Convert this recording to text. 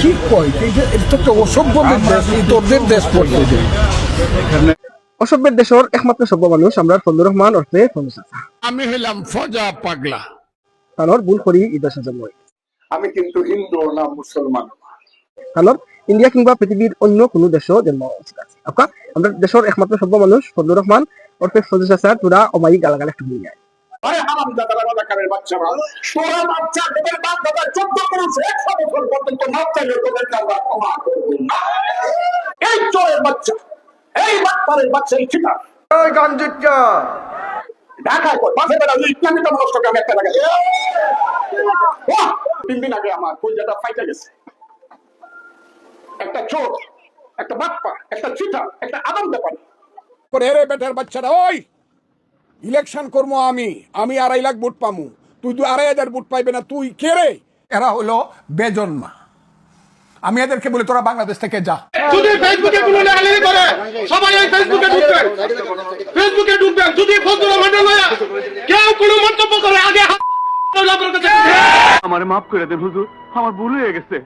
কি কয় এটা তো একটা অসভ্যদের দেশ, তোদের দেশ পড়ছে। অসভ্যের দেশের একমাত্র সভ্য মানুষ আমরা ফজলুর রহমান ওরফে ফজলু চাচা। আমি হইলাম ফজা পাগলা। তানোর ভুল করি ঈদের সাজন্য আমি কিন্তু হিন্দু না মুসলমান। তানোর ইন্ডিয়া কিংবা পৃথিবীর অন্য কোনো দেশও জন্ম উচিত আছে। আপনার আমরা দেশের একমাত্র সভ্য মানুষ ফজলুর রহমান ওরফে ফজলু চাচা তোরা অমায়িক গালাগাল একটু হয়ে যায়। আরে হারামজাদারা রাজাকারের বাচ্চারা, তোরা বাচ্চা তোদের বাপ দাদা 14 করেছে 100 বছর পর্যন্ত মাপ চাইলে তোদের আমরা ক্ষমা করব না। এই চোরের বাচ্চা, এই বাটপারের বাচ্চা, এই ঠিকা ওই গাঞ্জিটকা ঢাকায় কর বাসে বেড়া ইসলামিক নষ্টকে আমি একটা জায়গায় 3 দিন আগে আমার কলজাটা ফাইটা গেছে। একটা চোর, একটা বাটপার, একটা চিটা, একটা আদম ব্যাপারী। করে রে বেটার বাচ্চারা, ওই ইলেকশন করবো আমি 2.5 লাখ ভোট পামু, তুই 2,500 ভোট পাইবে না, তুই কে রে? এরা হলো বেজন্মা। আমি এদেরকে বলি তোরা বাংলাদেশ থেকে যা। যদি ফেসবুকে কোনো লেখালেখি করে সবাই ওই ফেসবুকে ঢুকবেন, ফেসবুকে ঢুকবেন। যদি ফজলুর রহমান লয়া কেউ কোনো মন্তব্য করে আগে আমার মাফ করে দেন হুজুর, আমার ভুল হয়ে গেছে।